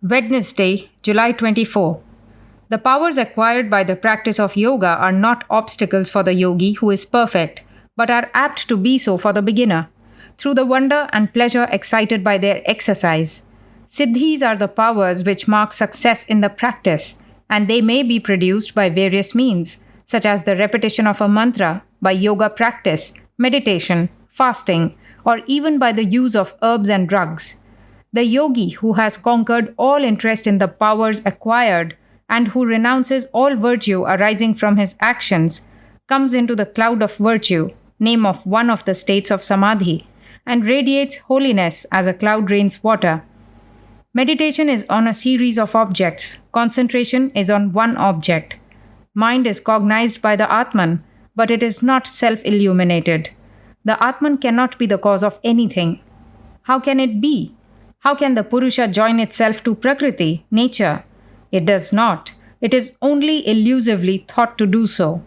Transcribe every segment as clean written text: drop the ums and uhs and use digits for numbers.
Wednesday, July 24. The powers acquired by the practice of yoga are not obstacles for the yogi who is perfect, but are apt to be so for the beginner, through the wonder and pleasure excited by their exercise. Siddhis are the powers which mark success in the practice, and they may be produced by various means, such as the repetition of a mantra, by yoga practice, meditation, fasting, or even by the use of herbs and drugs. The yogi who has conquered all interest in the powers acquired and who renounces all virtue arising from his actions comes into the cloud of virtue, name of one of the states of samadhi, and radiates holiness as a cloud rains water. Meditation is on a series of objects, concentration is on one object. Mind is cognized by the Atman, but it is not self-illuminated. The Atman cannot be the cause of anything. How can it be? How can the Purusha join itself to Prakriti, nature? It does not. It is only illusively thought to do so.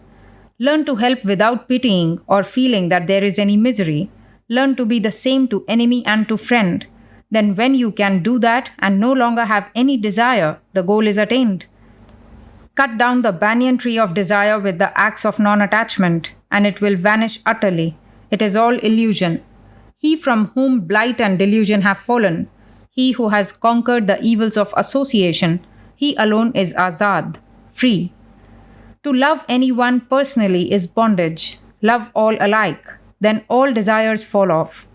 Learn to help without pitying or feeling that there is any misery. Learn to be the same to enemy and to friend. Then when you can do that and no longer have any desire, the goal is attained. Cut down the banyan tree of desire with the axe of non-attachment, and it will vanish utterly. It is all illusion. He from whom blight and delusion have fallen, he who has conquered the evils of association, he alone is azad, free. To love anyone personally is bondage. Love all alike, then all desires fall off.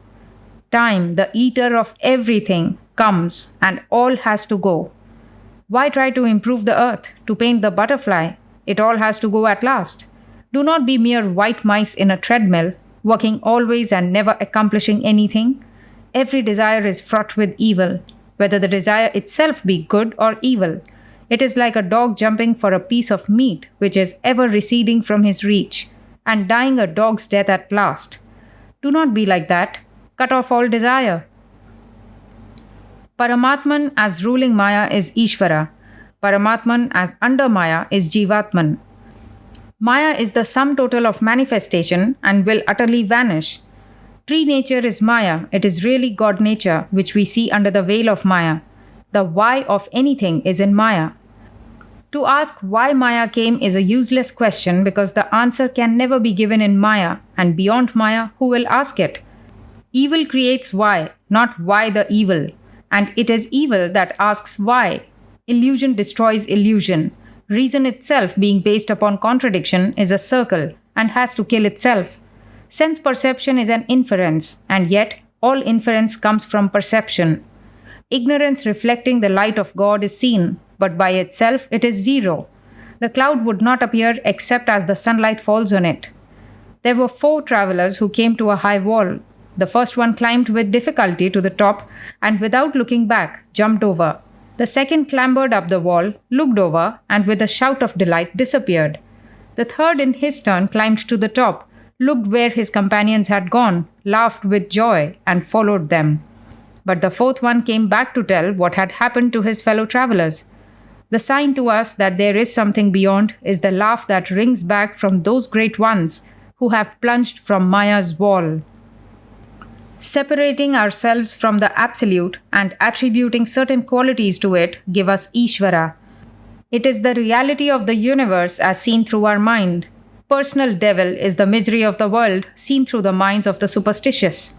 Time, the eater of everything, comes and all has to go. Why try to improve the earth, to paint the butterfly? It all has to go at last. Do not be mere white mice in a treadmill, working always and never accomplishing anything. Every desire is fraught with evil, whether the desire itself be good or evil. It is like a dog jumping for a piece of meat which is ever receding from his reach, and dying a dog's death at last. Do not be like that. Cut off all desire. Paramatman as ruling Maya is Ishvara. Paramatman as under Maya is Jivatman. Maya is the sum total of manifestation and will utterly vanish. Tree nature is Maya, it is really God nature, which we see under the veil of Maya. The why of anything is in Maya. To ask why Maya came is a useless question because the answer can never be given in Maya, and beyond Maya, who will ask it? Evil creates why, not why the evil, and it is evil that asks why. Illusion destroys illusion. Reason itself, being based upon contradiction, is a circle and has to kill itself. Sense perception is an inference, and yet all inference comes from perception. Ignorance reflecting the light of God is seen, but by itself it is zero. The cloud would not appear except as the sunlight falls on it. There were 4 travelers who came to a high wall. The first one climbed with difficulty to the top and without looking back, jumped over. The second clambered up the wall, looked over, and with a shout of delight disappeared. The third in his turn climbed to the top, looked where his companions had gone, laughed with joy, and followed them. But the fourth one came back to tell what had happened to his fellow travelers. The sign to us that there is something beyond is the laugh that rings back from those great ones who have plunged from Maya's wall. Separating ourselves from the Absolute and attributing certain qualities to it give us Ishvara. It is the reality of the universe as seen through our mind. Personal devil is the misery of the world seen through the minds of the superstitious.